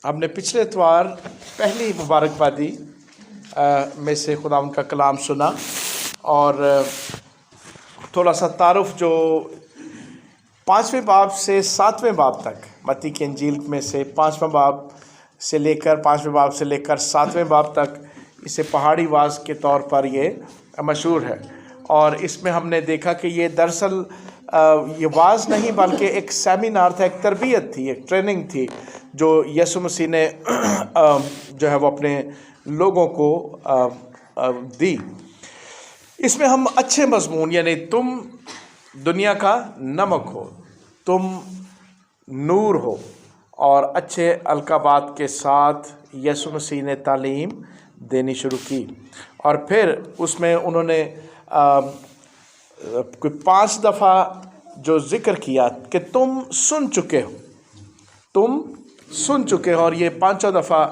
ہم نے پچھلے اتوار پہلی مبارکبادی میں سے خدا ان کا کلام سنا اور تھوڑا سا تعارف جو 5ویں باب سے 7ویں باب تک متی کی انجیل میں سے 5واں باب سے لے کر 5ویں باب سے لے کر 7ویں باب تک اسے پہاڑی واز کے طور پر یہ مشہور ہے، اور اس میں ہم نے دیکھا کہ یہ دراصل یہ واز نہیں بلکہ ایک سیمینار تھا، ایک تربیت تھی، ایک ٹریننگ تھی جو یسوع مسیح نے جو ہے وہ اپنے لوگوں کو دی۔ اس میں ہم اچھے مضمون یعنی تم دنیا کا نمک ہو، تم نور ہو، اور اچھے القابات کے ساتھ یسوع مسیح نے تعلیم دینی شروع کی، اور پھر اس میں انہوں نے کوئی 5 دفعہ جو ذکر کیا کہ تم سن چکے ہو، تم سن چکے ہو، اور یہ 5 دفعہ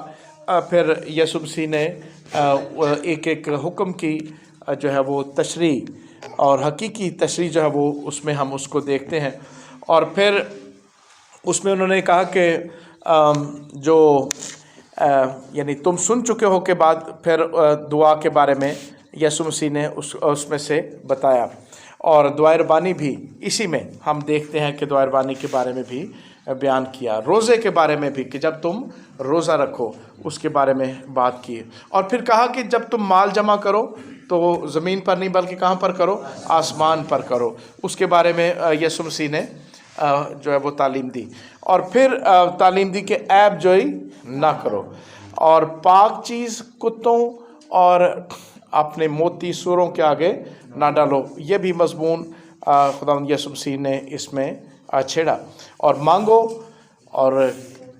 پھر یسوع مسیح نے ایک ایک حکم کی جو ہے وہ تشریح اور حقیقی تشریح جو ہے وہ اس میں ہم اس کو دیکھتے ہیں، اور پھر اس میں انہوں نے کہا کہ جو یعنی تم سن چکے ہو کے بعد پھر دعا کے بارے میں یسوع مسیح نے اس میں سے بتایا، اور دعائے ربانی بھی اسی میں ہم دیکھتے ہیں کہ دعائے ربانی کے بارے میں بھی بیان کیا، روزے کے بارے میں بھی کہ جب تم روزہ رکھو اس کے بارے میں بات کی، اور پھر کہا کہ جب تم مال جمع کرو تو زمین پر نہیں بلکہ کہاں پر کرو، آسمان پر کرو، اس کے بارے میں یسوع مسیح نے جو ہے وہ تعلیم دی، اور پھر تعلیم دی کہ عیب جوئی نہ کرو، اور پاک چیز کتوں اور اپنے موتی سوروں کے آگے نہ ڈالو۔ یہ بھی مضمون خداوند یسوع مسیح نے اس میں چھیڑا، اور مانگو، اور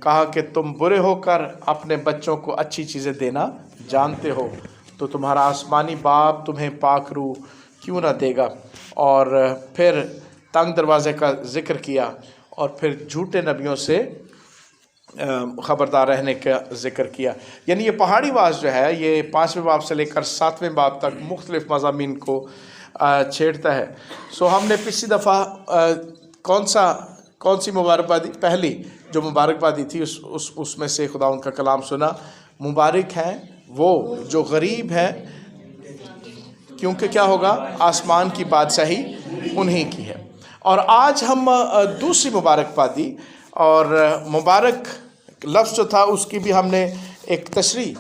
کہا کہ تم برے ہو کر اپنے بچوں کو اچھی چیزیں دینا جانتے ہو تو تمہارا آسمانی باپ تمہیں پاک روح کیوں نہ دے گا، اور پھر تنگ دروازے کا ذکر کیا، اور پھر جھوٹے نبیوں سے خبردار رہنے کا ذکر کیا۔ یعنی یہ پہاڑی واز جو ہے یہ 5ویں باب سے لے کر 7ویں باب تک مختلف مضامین کو چھیڑتا ہے۔ ہم نے پچھلی دفعہ کون سی مبارکبادی، پہلی جو مبارکبادی تھی اس میں سے خدا ان کا کلام سنا، مبارک ہیں وہ جو غریب ہیں کیونکہ کیا ہوگا، آسمان کی بادشاہی انہی کی ہے۔ اور آج ہم دوسری مبارکبادی، اور مبارک لفظ جو تھا اس کی بھی ہم نے ایک تشریح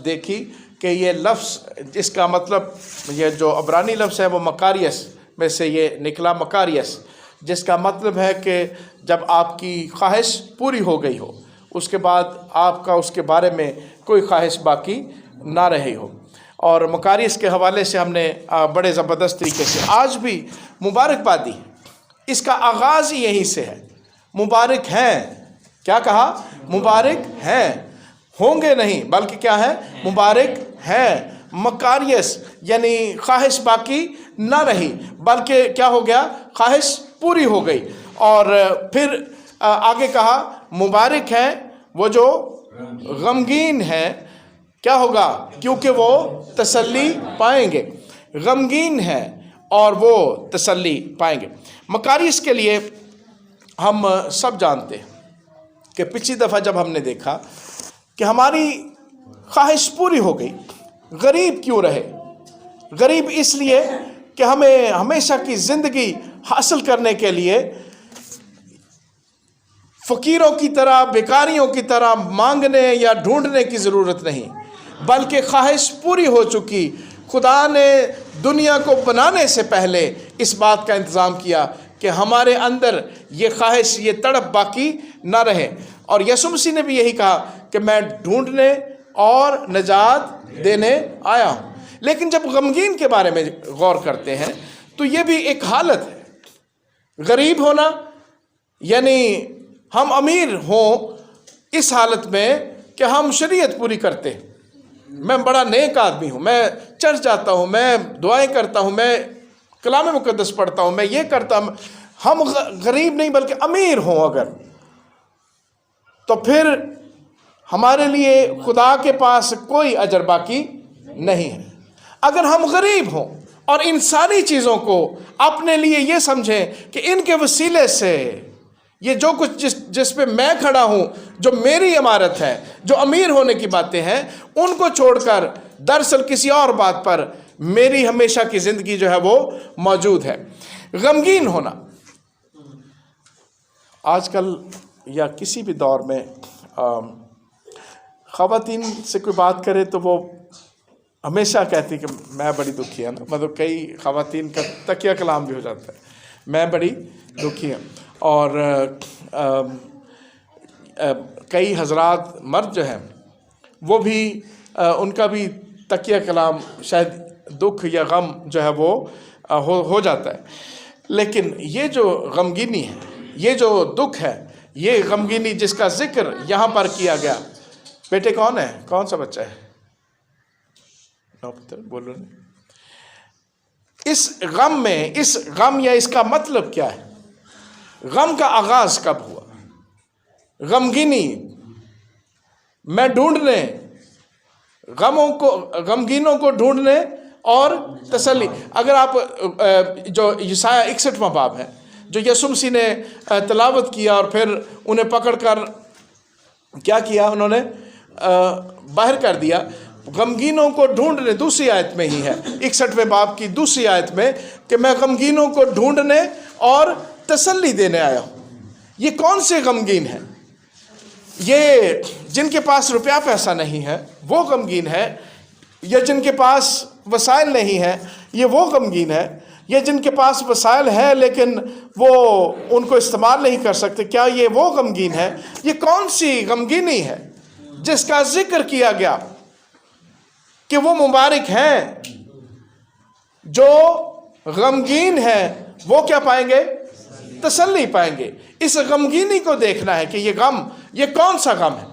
دیکھی کہ یہ لفظ جس کا مطلب، یہ جو عبرانی لفظ ہے وہ مکاریس میں سے یہ نکلا، مکاریس، جس کا مطلب ہے کہ جب آپ کی خواہش پوری ہو گئی ہو اس کے بعد آپ کا اس کے بارے میں کوئی خواہش باقی نہ رہی ہو، اور مکاریس کے حوالے سے ہم نے بڑے زبردست طریقے سے آج بھی مبارکبادی اس کا آغاز ہی یہیں سے ہے۔ مبارک ہیں، کیا کہا، مبارک ہیں، ہوں گے نہیں بلکہ کیا ہے، مبارک ہیں۔ مکاریس یعنی خواہش باقی نہ رہی بلکہ کیا ہو گیا، خواہش پوری ہو گئی، اور پھر آگے کہا مبارک ہیں وہ جو غمگین ہیں، کیا ہوگا، کیونکہ وہ تسلی پائیں گے، غمگین ہیں اور وہ تسلی پائیں گے۔ مکاریس کے لیے ہم سب جانتے ہیں کہ پچھلی دفعہ جب ہم نے دیکھا کہ ہماری خواہش پوری ہو گئی، غریب کیوں رہے، غریب اس لیے کہ ہمیں ہمیشہ کی زندگی حاصل کرنے کے لیے فقیروں کی طرح، بیکاریوں کی طرح مانگنے یا ڈھونڈنے کی ضرورت نہیں، بلکہ خواہش پوری ہو چکی۔ خدا نے دنیا کو بنانے سے پہلے اس بات کا انتظام کیا کہ ہمارے اندر یہ خواہش، یہ تڑپ باقی نہ رہے، اور یسوع مسیح نے بھی یہی کہا کہ میں ڈھونڈنے اور نجات دینے آیا ہوں۔ لیکن جب غمگین کے بارے میں غور کرتے ہیں تو یہ بھی ایک حالت ہے، غریب ہونا یعنی ہم امیر ہوں اس حالت میں کہ ہم شریعت پوری کرتے ہیں، میں بڑا نیک آدمی ہوں، میں چرچ جاتا ہوں، میں دعائیں کرتا ہوں، میں کلام مقدس پڑھتا ہوں، میں یہ کرتا ہوں۔ ہم غریب نہیں بلکہ امیر ہوں اگر، تو پھر ہمارے لیے خدا کے پاس کوئی اجر باقی نہیں ہے۔ اگر ہم غریب ہوں اور انسانی چیزوں کو اپنے لیے یہ سمجھیں کہ ان کے وسیلے سے یہ جو کچھ جس پہ میں کھڑا ہوں، جو میری عمارت ہے، جو امیر ہونے کی باتیں ہیں، ان کو چھوڑ کر دراصل کسی اور بات پر میری ہمیشہ کی زندگی جو ہے وہ موجود ہے۔ غمگین ہونا، آج کل یا کسی بھی دور میں خواتین سے کوئی بات کرے تو وہ ہمیشہ کہتی کہ میں بڑی دکھی ہے نا، مطلب کئی خواتین کا تکیہ کلام بھی ہو جاتا ہے، میں بڑی دکھی ہوں۔ اور کئی حضرات مرد جو ہیں وہ بھی ان کا بھی تکیہ کلام شاید دکھ یا غم جو ہے وہ ہو جاتا ہے۔ لیکن یہ جو غمگینی ہے، یہ جو دکھ ہے، یہ غمگینی جس کا ذکر یہاں پر کیا گیا، بیٹے کون ہے؟ کون سا بچہ ہے؟ بولو نہیں۔ اس غم میں، اس غم یا اس کا مطلب کیا ہے؟ غم کا آغاز کب ہوا؟ غمگینی میں ڈھونڈنے، غمگینوں کو ڈھونڈنے اور تسلی۔ اگر آپ جو یسایہ 61واں باب ہے جو یسوع مسیح نے تلاوت کیا اور پھر انہیں پکڑ کر کیا کیا، انہوں نے باہر کر دیا، غمگینوں کو ڈھونڈنے، دوسری آیت میں ہی ہے 61ویں باب کی دوسری آیت میں کہ میں غمگینوں کو ڈھونڈنے اور تسلی دینے آیا ہوں۔ یہ کون سے غمگین ہیں؟ یہ جن کے پاس روپیہ پیسہ نہیں ہے وہ غمگین ہے، یا جن کے پاس وسائل نہیں ہے یہ وہ غمگین ہے، یا جن کے پاس وسائل ہے لیکن وہ ان کو استعمال نہیں کر سکتے، کیا یہ وہ غمگین ہے؟ یہ کون سی غمگینی ہے جس کا ذکر کیا گیا کہ وہ مبارک ہیں جو غمگین ہیں، وہ کیا پائیں گے؟ تسلی پائیں گے۔ اس غمگینی کو دیکھنا ہے کہ یہ غم، یہ کون سا غم ہے؟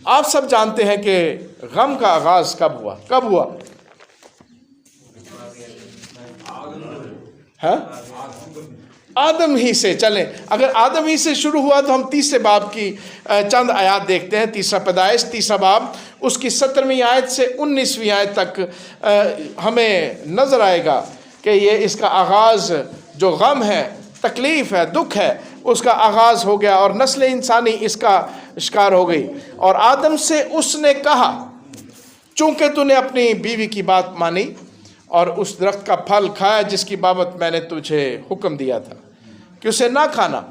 آپ سب جانتے ہیں کہ غم کا آغاز کب ہوا؟ کب ہوا؟ آدم ہی سے۔ چلیں، اگر آدم ہی سے شروع ہوا تو ہم تیسرے باب کی چند آیات دیکھتے ہیں۔ تیسرا پیدائش، تیسرا باب، اس کی 17ویں آیت سے 19ویں آیت تک ہمیں نظر آئے گا کہ یہ اس کا آغاز جو غم ہے، تکلیف ہے، دکھ ہے، اس کا آغاز ہو گیا اور نسل انسانی اس کا شکار ہو گئی۔ اور آدم سے اس نے کہا، چونکہ تو نے اپنی بیوی کی بات مانی اور اس درخت کا پھل کھایا جس کی بابت میں نے تجھے حکم دیا تھا کہ اسے نہ کھانا،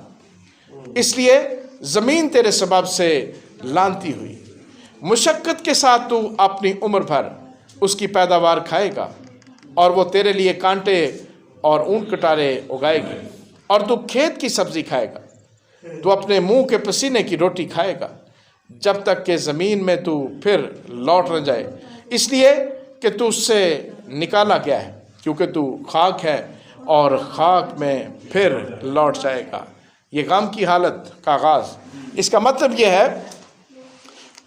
اس لیے زمین تیرے سبب سے لانتی ہوئی، مشقت کے ساتھ تو اپنی عمر بھر اس کی پیداوار کھائے گا، اور وہ تیرے لیے کانٹے اور اونٹ کٹارے اگائے گی، اور تو کھیت کی سبزی کھائے گا، تو اپنے منہ کے پسینے کی روٹی کھائے گا جب تک کہ زمین میں تو پھر لوٹ نہ جائے، اس لیے کہ تو اس سے نکالا گیا ہے، کیونکہ تو خاک ہے اور خاک میں پھر لوٹ جائے گا۔ یہ غم کی حالت کا آغاز۔ اس کا مطلب یہ ہے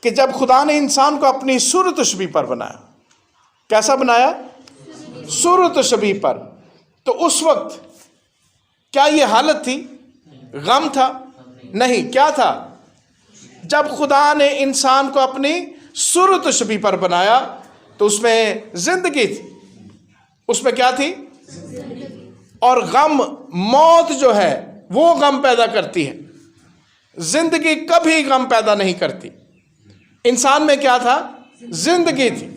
کہ جب خدا نے انسان کو اپنی صورت و شبیہ پر بنایا، کیسا بنایا؟ صورت و شبیہ پر، تو اس وقت کیا یہ حالت تھی؟ غم تھا؟ نہیں۔ کیا تھا؟ جب خدا نے انسان کو اپنی صورت و شبیہ پر بنایا تو اس میں زندگی تھی، اس میں کیا تھی؟ اور غم، موت جو ہے وہ غم پیدا کرتی ہے، زندگی کبھی غم پیدا نہیں کرتی۔ انسان میں کیا تھا؟ زندگی تھی،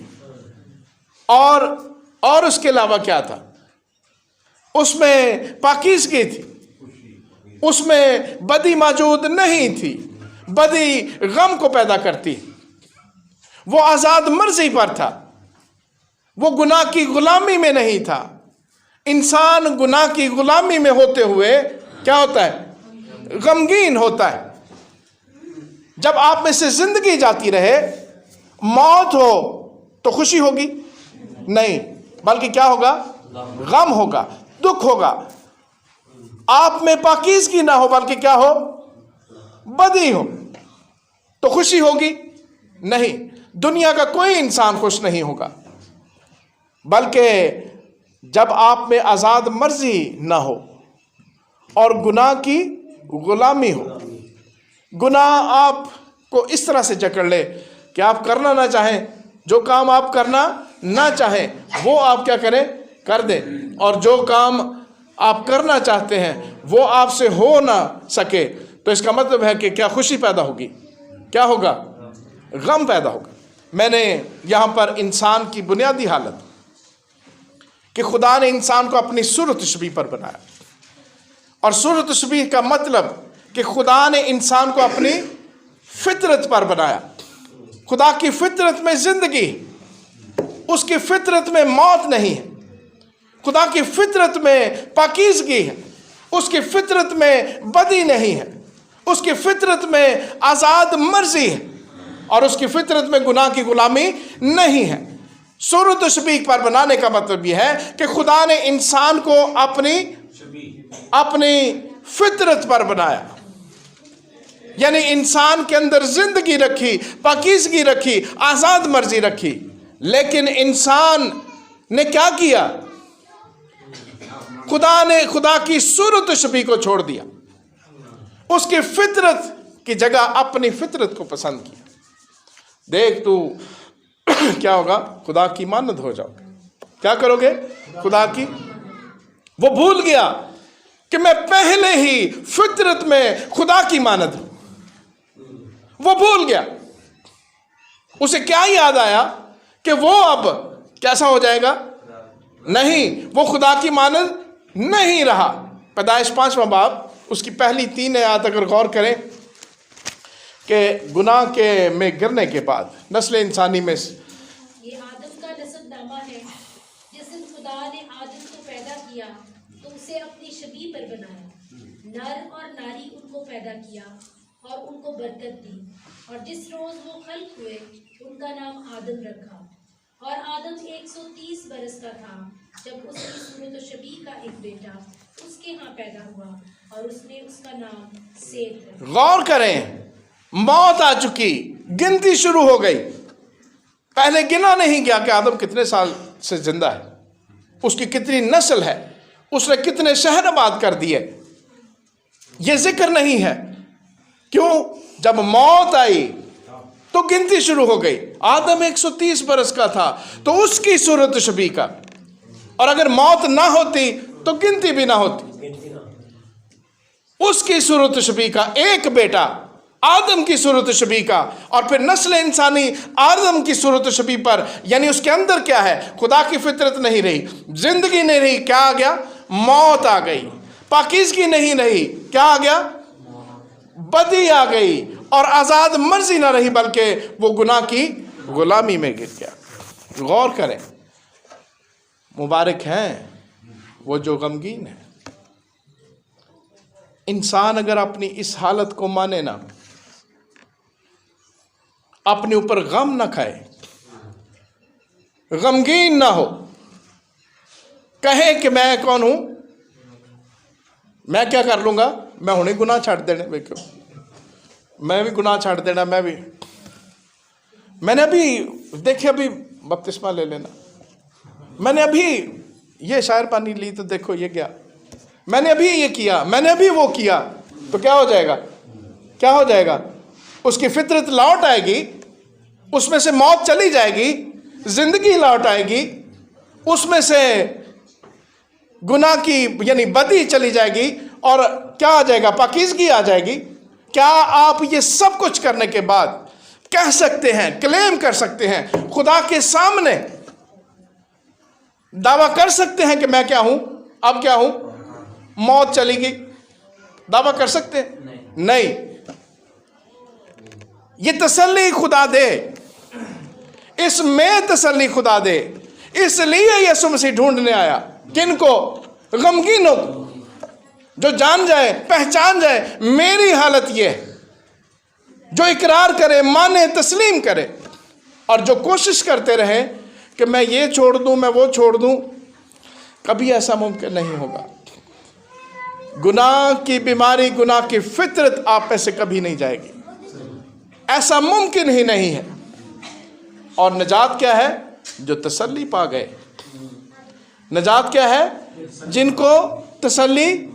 اور اس کے علاوہ کیا تھا؟ اس میں پاکیزگی تھی، اس میں بدی موجود نہیں تھی۔ بدی غم کو پیدا کرتی، وہ آزاد مرضی پر تھا، وہ گناہ کی غلامی میں نہیں تھا۔ انسان گناہ کی غلامی میں ہوتے ہوئے کیا ہوتا ہے؟ غمگین ہوتا ہے۔ جب آپ میں سے زندگی جاتی رہے، موت ہو تو خوشی ہوگی؟ نہیں، بلکہ کیا ہوگا؟ غم ہوگا، دکھ ہوگا۔ آپ میں پاکیزگی نہ ہو بلکہ کیا ہو؟ بدی ہو تو خوشی ہوگی؟ نہیں۔ دنیا کا کوئی انسان خوش نہیں ہوگا، بلکہ جب آپ میں آزاد مرضی نہ ہو اور گناہ کی غلامی ہو، گناہ آپ کو اس طرح سے جکڑ لے کہ آپ کرنا نہ چاہیں، جو کام آپ کرنا نہ چاہیں وہ آپ کیا کریں؟ کر دیں، اور جو کام آپ کرنا چاہتے ہیں وہ آپ سے ہو نہ سکے تو اس کا مطلب ہے کہ کیا خوشی پیدا ہوگی؟ کیا ہوگا؟ غم پیدا ہوگا۔ میں نے یہاں پر انسان کی بنیادی حالت کہ خدا نے انسان کو اپنی صورت شبیہ پر بنایا، اور صورت شبیہ کا مطلب کہ خدا نے انسان کو اپنی فطرت پر بنایا۔ خدا کی فطرت میں زندگی، اس کی فطرت میں موت نہیں ہے، خدا کی فطرت میں پاکیزگی ہے، اس کی فطرت میں بدی نہیں ہے، اس کی فطرت میں آزاد مرضی ہے، اور اس کی فطرت میں گناہ کی غلامی نہیں ہے۔ صورت و شبیہ پر بنانے کا مطلب یہ ہے کہ خدا نے انسان کو اپنی فطرت پر بنایا، یعنی انسان کے اندر زندگی رکھی، پاکیزگی رکھی، آزاد مرضی رکھی، لیکن انسان نے کیا کیا؟ خدا کی صورت و شبیہ کو چھوڑ دیا، اس کی فطرت کی جگہ اپنی فطرت کو پسند کیا۔ دیکھ تو کیا ہوگا؟ خدا کی مانند ہو جاؤ گے۔ کیا کرو گے؟ خدا کی۔ وہ بھول گیا کہ میں پہلے ہی فطرت میں خدا کی مانند ہوں، وہ بھول گیا۔ اسے کیا یاد آیا کہ وہ اب کیسا ہو جائے گا؟ نہیں، وہ خدا کی مانند نہیں رہا۔ پیدائش 5واں باب اس کی پہلی 3 آیات اگر غور کریں کہ گناہ کے میں گرنے کے بعد نسل انسانی میں یہ آدم کا نسب نامہ ہے۔ جس دن خدا نے آدم کو پیدا کیا تو اسے اپنی شبیہ پر بنایا، نر اور ناری ان کو پیدا کیا اور ان کو برکت دی، اور جس روز وہ خلق ہوئے ان کا نام آدم رکھا۔ اور آدم 130 برس کا تھا جب اس کی صورت و شبیہ کا ایک بیٹا اس کے ہاں پیدا ہوا، اور اس نے اس کا نام سیت رکھا۔ غور کریں، موت آ چکی، گنتی شروع ہو گئی۔ پہلے گنا نہیں گیا کہ آدم کتنے سال سے زندہ ہے، اس کی کتنی نسل ہے، اس نے کتنے شہر آباد کر دیے، یہ ذکر نہیں ہے۔ کیوں؟ جب موت آئی تو گنتی شروع ہو گئی۔ آدم 130 برس کا تھا تو اس کی صورت شبیہ کا، اور اگر موت نہ ہوتی تو گنتی بھی نہ ہوتی۔ اس کی صورت شبیہ کا ایک بیٹا آدم کی صورت شبیہ کا، اور پھر نسل انسانی آدم کی صورت شبیہ پر، یعنی اس کے اندر کیا ہے؟ خدا کی فطرت نہیں رہی، زندگی نہیں رہی، کیا آ گیا؟ موت آ گئی۔ پاکیزگی نہیں رہی، کیا آ گیا؟ بدی آ گئی، اور آزاد مرضی نہ رہی بلکہ وہ گناہ کی غلامی میں گر گیا۔ غور کریں، مبارک ہیں وہ جو غمگین ہیں۔ انسان اگر اپنی اس حالت کو مانے نا، اپنے اوپر غم نہ کھائے، غمگین نہ ہو، کہے کہ میں کون ہوں، میں کیا کر لوں گا، میں ہوں گناہ چھاڑ دینا، میں بھی گناہ چھاڑ دینا، میں نے ابھی دیکھے ابھی بپتسمہ لے لینا، میں نے ابھی یہ شاعر پانی لی تو دیکھو یہ گیا، میں نے ابھی یہ کیا، میں نے ابھی وہ کیا، تو کیا ہو جائے گا؟ کیا ہو جائے گا؟ اس کی فطرت لوٹ آئے گی، اس میں سے موت چلی جائے گی، زندگی لوٹ آئے گی، اس میں سے گناہ کی یعنی بدی چلی جائے گی، اور کیا آ جائے گا؟ پاکیزگی آ جائے گی۔ کیا آپ یہ سب کچھ کرنے کے بعد کہہ سکتے ہیں، کلیم کر سکتے ہیں، خدا کے سامنے دعویٰ کر سکتے ہیں کہ میں کیا ہوں؟ اب کیا ہوں؟ موت چلی گئی، دعویٰ کر سکتے ہیں؟ نہیں۔ یہ تسلی خدا دے، اس میں تسلی خدا دے، اس لیے یسوع مسیح ڈھونڈنے آیا۔ کن کو؟ غمگینوں کو، جو جان جائے، پہچان جائے میری حالت یہ ہے، جو اقرار کرے، مانے، تسلیم کرے، اور جو کوشش کرتے رہے کہ میں یہ چھوڑ دوں، میں وہ چھوڑ دوں، کبھی ایسا ممکن نہیں ہوگا۔ گناہ کی بیماری، گناہ کی فطرت آپ میں سے کبھی نہیں جائے گی، ایسا ممکن ہی نہیں ہے۔ اور نجات کیا ہے؟ جو تسلی پا گئے۔ نجات کیا ہے؟ جن کو تسلی،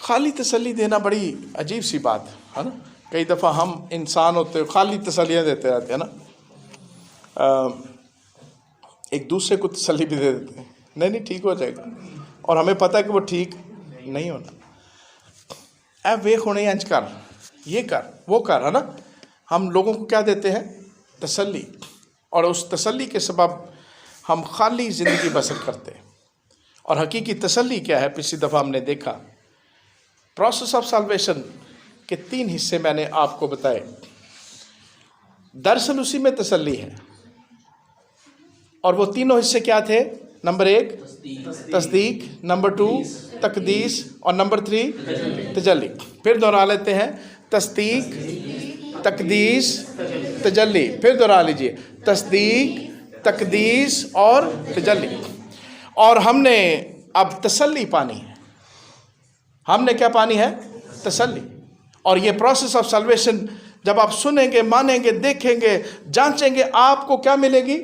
خالی تسلی دینا بڑی عجیب سی بات ہے نا۔ کئی دفعہ ہم انسان ہوتے خالی تسلیاں دیتے رہتے ہیں نا، ایک دوسرے کو تسلی بھی دے دیتے ہیں، نہیں ٹھیک ہو جائے گا، اور ہمیں پتہ ہے کہ وہ ٹھیک نہیں ہونا۔ اے ویک ہونے انج کر، یہ کر، وہ کر، ہے نا. ہم لوگوں کو کیا دیتے ہیں؟ تسلی. اور اس تسلی کے سبب ہم خالی زندگی بسر کرتے ہیں. اور حقیقی تسلی کیا ہے؟ پچھلی دفعہ ہم نے دیکھا پروسیس آف سالویشن کے 3 حصے میں نے آپ کو بتائے. دراصل اسی میں تسلی ہے. اور وہ تینوں حصے کیا تھے؟ نمبر 1 تصدیق، نمبر 2 تقدیس، اور نمبر 3 تجلی. پھر دہرا لیتے ہیں، تصدیق، تقدیس، تجلی. پھر دہرا لیجئے، تصدیق، تقدیس اور تجلی. اور ہم نے اب تسلی پانی ہے. ہم نے کیا پانی ہے؟ تسلی. اور یہ پروسیس آف سالویشن جب آپ سنیں گے، مانیں گے، دیکھیں گے، جانچیں گے، آپ کو کیا ملے گی؟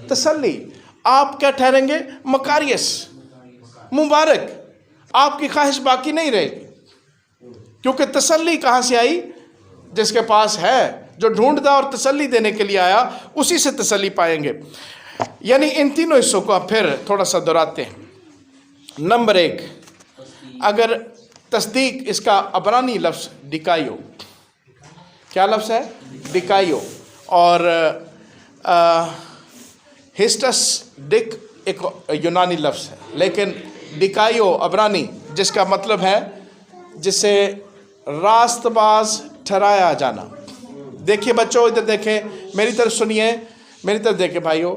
تسلی. آپ کیا ٹھہریں گے؟ مکاریس، مبارک. آپ کی خواہش باقی نہیں رہے گی. کیونکہ تسلی کہاں سے آئی؟ جس کے پاس ہے، جو ڈھونڈتا اور تسلی دینے کے لیے آیا، اسی سے تسلی پائیں گے. یعنی ان تینوں حصوں کو آپ پھر تھوڑا سا دہراتے ہیں. نمبر 1، اگر تصدیق، اس کا عبرانی لفظ ڈکائیو. کیا لفظ ہے؟ ڈکائیو. اور ہسٹس ڈک ایک یونانی لفظ ہے، لیکن ڈکائیو عبرانی، جس کا مطلب ہے جسے راست باز ٹھہرایا جانا. دیکھیے بچوں، ادھر دیکھیں، میری طرف سنیے، میری طرف دیکھیں بھائیو.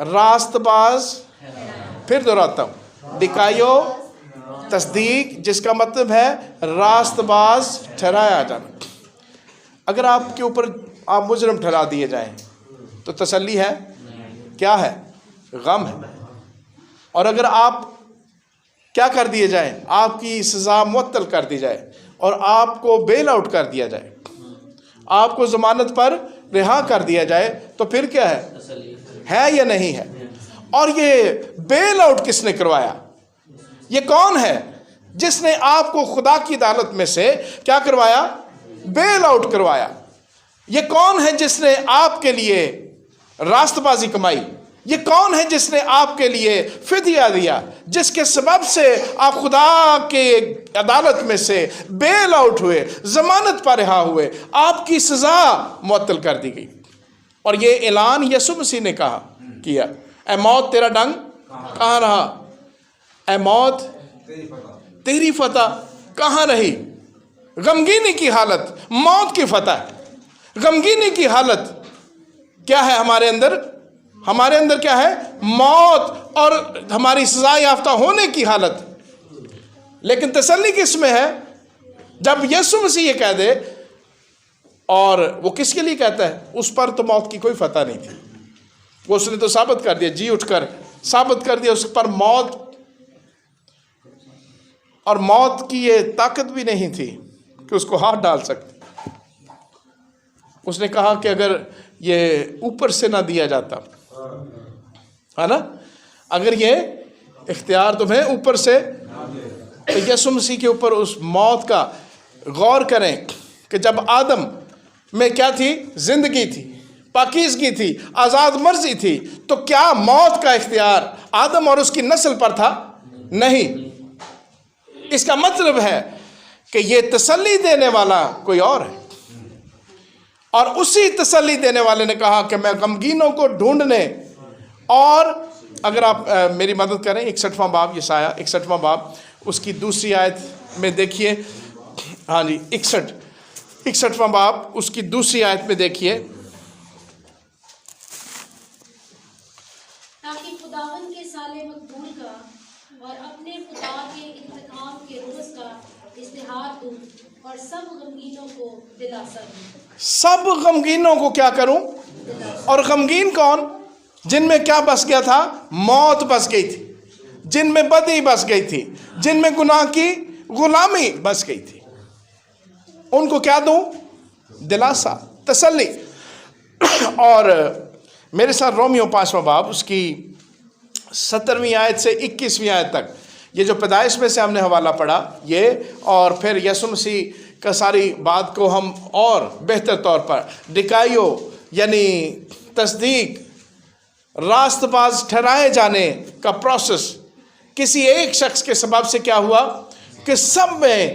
راست باز، پھر دہراتا ہوں، ڈکائیو تصدیق، جس کا مطلب ہے راست باز ٹھہرایا جانا. اگر آپ کے اوپر آپ مجرم ٹھہرا دیے جائیں تو تسلی ہے؟ کیا ہے؟ غم ہے. اور اگر آپ کیا کر دیے جائیں؟ آپ کی سزا معطل کر دی جائے اور آپ کو بیل آؤٹ کر دیا جائے، آپ کو ضمانت پر رہا کر دیا جائے، تو پھر کیا ہے یا نہیں ہے؟ اور یہ بیل آؤٹ کس نے کروایا؟ یہ کون ہے جس نے آپ کو خدا کی عدالت میں سے کیا کروایا؟ بیل آؤٹ کروایا. یہ کون ہے جس نے آپ کے لیے راست بازی کمائی؟ یہ کون ہے جس نے آپ کے لیے فدیہ دیا، جس کے سبب سے آپ خدا کے عدالت میں سے بیل آؤٹ ہوئے، ضمانت پر رہا ہوئے، آپ کی سزا معطل کر دی گئی. اور یہ اعلان یسوع مسیح نے کیا، اے موت تیرا ڈنگ کہاں رہا؟ اے موت تیری فتح کہاں رہی؟ غمگینی کی حالت موت کی فتح. غمگینی کی حالت کیا ہے ہمارے اندر؟ ہمارے اندر کیا ہے؟ موت اور ہماری سزا یافتہ ہونے کی حالت. لیکن تسلی کس میں ہے؟ جب یسوع مسیح یہ کہہ دے. اور وہ کس کے لیے کہتا ہے؟ اس پر تو موت کی کوئی فتح نہیں تھی. وہ اس نے تو ثابت کر دیا، جی اٹھ کر ثابت کر دیا اس پر موت. اور موت کی یہ طاقت بھی نہیں تھی کہ اس کو ہاتھ ڈال سکتے. اس نے کہا کہ اگر یہ اوپر سے نہ دیا جاتا، ہے نا، اگر یہ اختیار تمہیں اوپر سے، تو یسوع مسیح کے اوپر اس موت کا غور کریں کہ جب آدم میں کیا تھی؟ زندگی تھی، پاکیزگی تھی، آزاد مرضی تھی، تو کیا موت کا اختیار آدم اور اس کی نسل پر تھا؟ نہیں. اس کا مطلب ہے کہ یہ تسلی دینے والا کوئی اور ہے. اور اسی تسلی دینے والے نے کہا کہ میں غمگینوں کو ڈھونڈنے، اور اگر آپ میری مدد کریں 61واں باب، یسایہ 61واں باب، اس کی دوسری آیت میں دیکھیے. ہاں جی، 61واں باب، اس کی دوسری آیت میں دیکھیے. تاکہ خداوند کے سال مقبول کا اور اپنے خدا کے انتقام کے روز کا اشتہار دوں اور سب غمگینوں کو دلاسا دوں. سب غمگینوں کو کیا کروں؟ اور غمگین کون؟ جن میں کیا بس گیا تھا؟ موت بس گئی تھی، جن میں بدی بس گئی تھی، جن میں گناہ کی غلامی بس گئی تھی. ان کو کیا دوں؟ دلاسا، تسلی. اور میرے ساتھ رومیو 5واں باب، اس کی 17ویں آیت سے 21ویں آیت تک، یہ جو پیدائش میں سے ہم نے حوالہ پڑھا یہ، اور پھر یسوع مسیح کا ساری بات کو ہم اور بہتر طور پر ڈکائیو یعنی تصدیق، راست باز ٹھہرائے جانے کا پروسیس کسی ایک شخص کے سبب سے کیا ہوا کہ سب میں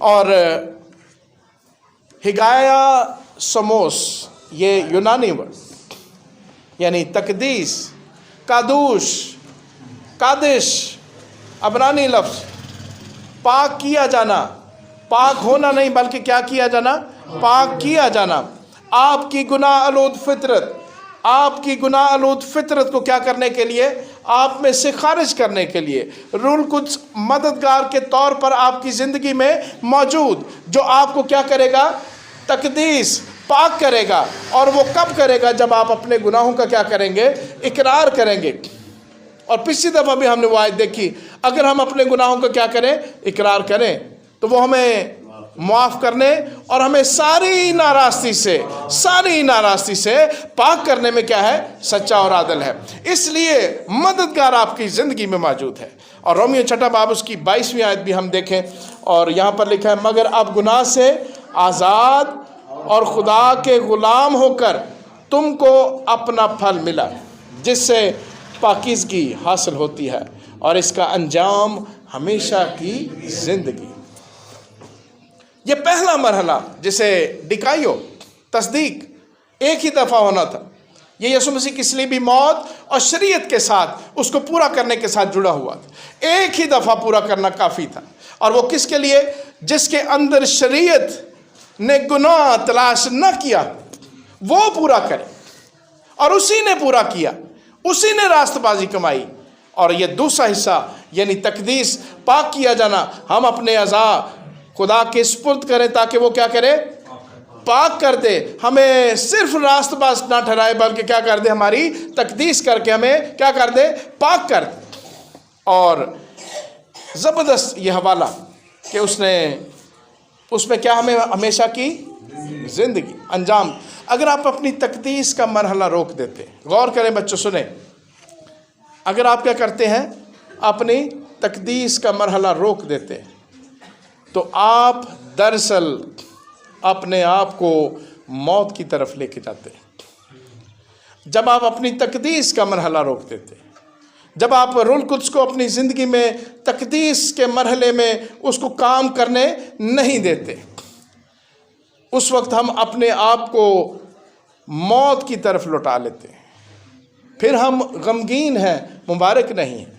اور ہگایا سموس یہ یونانی ورڈ یعنی تقدیس، قادوش، قادش عبرانی لفظ، پاک کیا جانا، پاک ہونا نہیں بلکہ کیا کیا جانا؟ پاک کیا جانا۔ آپ کی گناہ آلود فطرت، آپ کی گناہ آلود فطرت کو کیا کرنے کے لیے؟ آپ میں سے خارج کرنے کے لیے روح القدس مددگار کے طور پر آپ کی زندگی میں موجود، جو آپ کو کیا کرے گا؟ تقدیس، پاک کرے گا۔ اور وہ کب کرے گا؟ جب آپ اپنے گناہوں کا کیا کریں گے؟ اقرار کریں گے۔ اور پچھلی دفعہ بھی ہم نے وہ آیت دیکھی، اگر ہم اپنے گناہوں کا کیا کریں؟ اقرار کریں تو وہ ہمیں معاف کرنے اور ہمیں ساری ناراستی سے پاک کرنے میں کیا ہے؟ سچا اور عادل ہے۔ اس لیے مددگار آپ کی زندگی میں موجود ہے۔ اور رومیو 6 باب اس کی 22ویں آیت بھی ہم دیکھیں، اور یہاں پر لکھا ہے مگر اب گناہ سے آزاد اور خدا کے غلام ہو کر تم کو اپنا پھل ملا، جس سے پاکیزگی حاصل ہوتی ہے اور اس کا انجام ہمیشہ کی زندگی۔ یہ پہلا مرحلہ جسے ڈکائیو، تصدیق، ایک ہی دفعہ ہونا تھا۔ یہ یسوع مسیح کی صلیبی موت اور شریعت کے ساتھ اس کو پورا کرنے کے ساتھ جڑا ہوا تھا۔ ایک ہی دفعہ پورا کرنا کافی تھا۔ اور وہ کس کے لیے؟ جس کے اندر شریعت نے گناہ تلاش نہ کیا وہ پورا کرے، اور اسی نے پورا کیا، اسی نے راست بازی کمائی۔ اور یہ دوسرا حصہ یعنی تقدیس، پاک کیا جانا، ہم اپنے اعضاء خدا کے سپرد کریں تاکہ وہ کیا کرے؟ پاک کر دے، ہمیں صرف راست باز نہ ٹھہرائے بلکہ کیا کر دے؟ ہماری تقدیس کر کے ہمیں کیا کر دے؟ پاک کر دے۔ اور زبردست یہ حوالہ کہ اس میں کیا ہمیں ہمیشہ کی زندگی انجام۔ اگر آپ اپنی تقدیس کا مرحلہ روک دیتے، غور کریں بچوں، سنیں، اگر آپ کیا کرتے ہیں؟ اپنی تقدیس کا مرحلہ روک دیتے تو آپ دراصل اپنے آپ کو موت کی طرف لے کے جاتے۔ جب آپ اپنی تقدیس کا مرحلہ روک دیتے، جب آپ روح القدس کو اپنی زندگی میں تقدیس کے مرحلے میں اس کو کام کرنے نہیں دیتے، اس وقت ہم اپنے آپ کو موت کی طرف لوٹا لیتے ہیں۔ پھر ہم غمگین ہیں، مبارک نہیں ہیں۔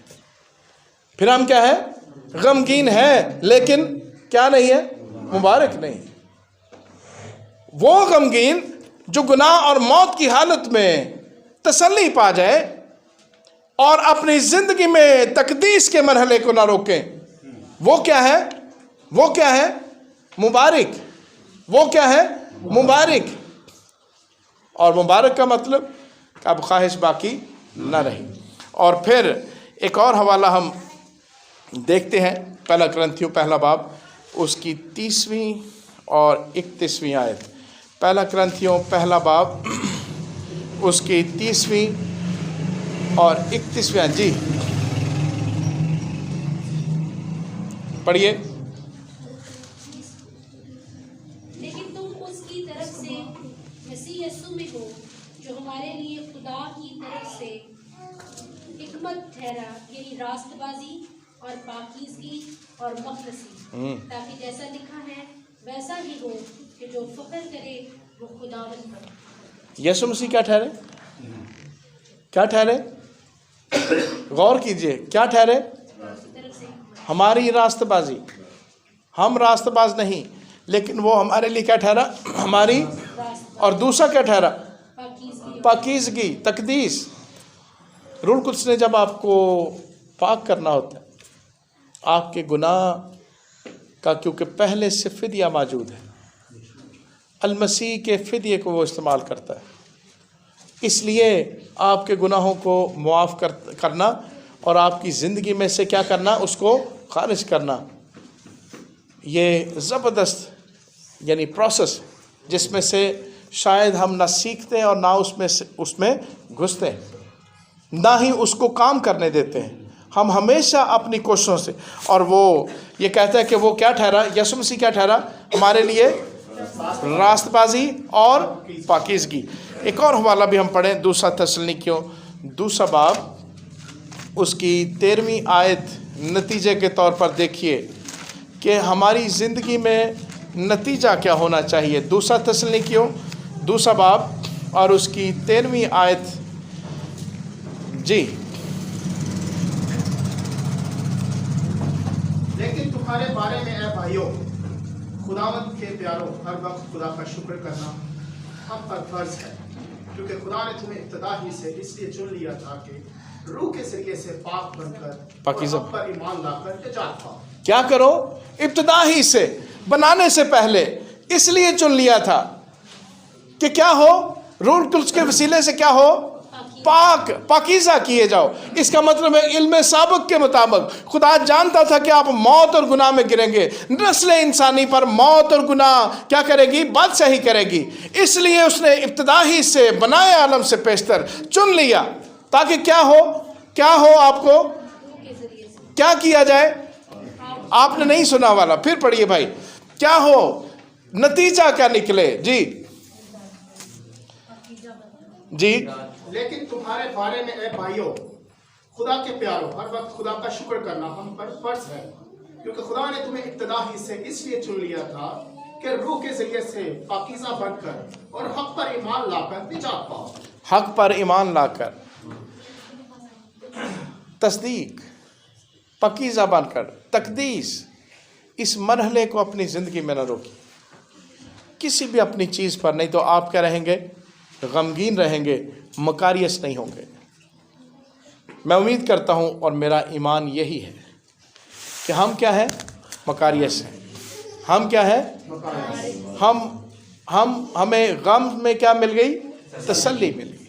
پھر ہم کیا ہے؟ غمگین ہیں لیکن کیا نہیں ہے؟ مبارک نہیں۔ وہ غمگین جو گناہ اور موت کی حالت میں تسلی پا جائے اور اپنی زندگی میں تقدیس کے مرحلے کو نہ روکیں، وہ کیا ہے؟ وہ کیا ہے؟ مبارک۔ وہ کیا ہے؟ مبارک۔ اور مبارک کا مطلب کہ اب خواہش باقی نہ رہی۔ اور پھر ایک اور حوالہ ہم دیکھتے ہیں، پہلا کرنتھیوں 1 باب اس کی 30ویں اور 31ویں آیت۔ پہلا کرنتھیوں 1 باب اس کی 30ویں اور 31ویں آیت۔ جی پڑھیے۔ لیکن تم اس کی طرف سے مسیح یسوع میں ہو جو ہمارے لیے خدا کی طرف سے حکمت ٹھہرا، یعنی راست بازی اور پاکیزگی اور مخلصی، تاکہ جیسا لکھا ہے ویسا ہی ہو کہ جو فخر کرے وہ خداوند پر۔ یسوع مسیح کیا ٹھہرے؟ کیا ٹھہرے؟ غور کیجئے، کیا ٹھہرے؟ ہماری راست بازی۔ ہم راست باز نہیں، لیکن وہ ہمارے لیے کیا ٹھہرا؟ ہماری۔ اور دوسرا کیا ٹھہرا؟ پاکیزگی، تقدیس۔ روح القدس نے جب آپ کو پاک کرنا ہوتا ہے، آپ کے گناہ کا کیونکہ پہلے سے فدیہ موجود ہے، المسیح کے فدیے کو وہ استعمال کرتا ہے، اس لیے آپ کے گناہوں کو معاف کرنا اور آپ کی زندگی میں سے کیا کرنا؟ اس کو خارج کرنا۔ یہ زبردست یعنی پروسیس جس میں سے شاید ہم نہ سیکھتے ہیں اور نہ اس میں گھستے ہیں، نہ ہی اس کو کام کرنے دیتے ہیں۔ ہم ہمیشہ اپنی کوششوں سے، اور وہ یہ کہتا ہے کہ وہ کیا ٹھہرا؟ یسوع مسیح کیا ٹھہرا ہمارے لیے؟ راست بازی اور پاکیزگی۔ ایک اور حوالہ بھی ہم پڑھیں، 2 تسلنیکیوں 2 باب اس کی 13ویں آیت، نتیجے کے طور پر دیکھیے کہ ہماری زندگی میں نتیجہ کیا ہونا چاہیے. دوسرا تسلنیکیوں 2 باب اور اس کی 13ویں آیت. جی لیکن تمہارے بارے میں اے بھائیوں خداوند کے پیاروں ہر وقت خدا کا شکر کرنا ہم پر فرض ہے کیونکہ خدا نے تمہیں ابتدا ہی سے اس لیے چن لیا تھا کہ روح کے ذریعے سے پاک بن کر پاکیزہ اور حق پر ایمان لا کر نجات پاؤ. کیا کرو؟ ابتدا ہی سے، بنانے سے پہلے اس لیے چن لیا تھا کہ کیا ہو؟ روح القدس کے وسیلے سے کیا ہو؟ پاکیزہ کیے جاؤ. اس کا مطلب ہے علم سابق کے مطابق خدا جانتا تھا کہ آپ موت اور گناہ میں گریں گے. نسل انسانی پر موت اور گناہ کیا کرے گی؟ بادشاہی کرے گی. اس لیے اس نے ابتدا ہی سے بنائے عالم سے پیشتر چن لیا تاکہ کیا ہو آپ کو کیا کیا جائے. آپ نے نہیں سنا والا، پھر پڑھیے بھائی. کیا ہو؟ نتیجہ کیا نکلے؟ جی لیکن تمہارے بارے میں اے بھائیوں خدا کے پیاروں ہر وقت خدا کا شکر کرنا ہم پر فرض ہے کیونکہ خدا نے تمہیں ابتدا ہی سے اس لیے چن لیا تھا کہ روح کے ذریعے سے پاکیزہ بن کر اور حق پر ایمان لا کر نجات پاؤ. حق پر ایمان لا کر تصدیق، پاکیزہ بن کر تقدیس. اس مرحلے کو اپنی زندگی میں نہ روکیے کسی بھی اپنی چیز پر، نہیں تو آپ کیا رہیں گے؟ غمگین رہیں گے، مکاریس نہیں ہوں گے. میں امید کرتا ہوں اور میرا ایمان یہی ہے کہ ہم کیا ہیں؟ مکاریس ہیں. ہم کیا ہیں؟ ہمیں غم میں کیا مل گئی؟ تسلی مل گئی.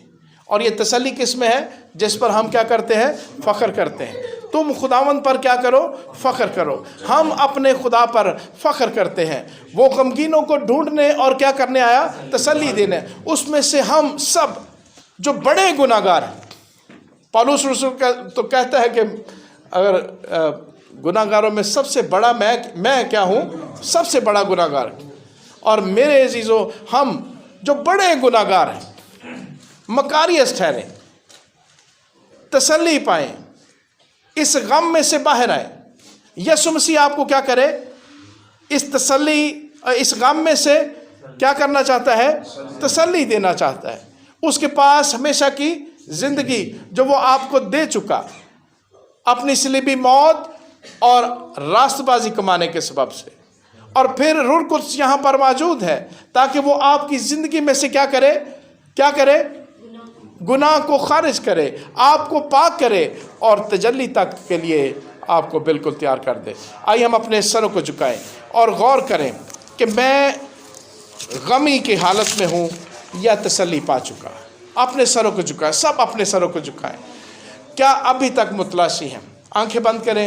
اور یہ تسلی کس میں ہے؟ جس پر ہم کیا کرتے ہیں؟ فخر کرتے ہیں. تم خداوند پر کیا کرو؟ فخر کرو. ہم اپنے خدا پر فخر کرتے ہیں. وہ غمگینوں کو ڈھونڈنے اور کیا کرنے آیا؟ تسلی دینے. اس میں سے ہم سب جو بڑے گناہ گار ہیں، پالوس رسول تو کہتا ہے کہ اگر گناہ گاروں میں سب سے بڑا میں کیا ہوں؟ سب سے بڑا گناہ گار. اور میرے عزیزو ہم جو بڑے گناہ گار ہیں مکاریس ٹھہریں، تسلی پائیں، اس غم میں سے باہر آئے. یسوع مسیح آپ کو کیا کرے؟ اس تسلی، اس غم میں سے کیا کرنا چاہتا ہے؟ تسلی دینا چاہتا ہے. اس کے پاس ہمیشہ کی زندگی جو وہ آپ کو دے چکا اپنی صلیبی موت اور راست بازی کمانے کے سبب سے. اور پھر روح القدس یہاں پر موجود ہے تاکہ وہ آپ کی زندگی میں سے کیا کرے؟ گناہ کو خارج کرے، آپ کو پاک کرے اور تجلی تک کے لیے آپ کو بالکل تیار کر دے. آئیے ہم اپنے سروں کو جھکائیں اور غور کریں کہ میں غمی کی حالت میں ہوں یا تسلی پا چکا. اپنے سروں کو جھکائیں، سب اپنے سروں کو جھکائیں. کیا ابھی تک متلاشی ہیں؟ آنکھیں بند کریں.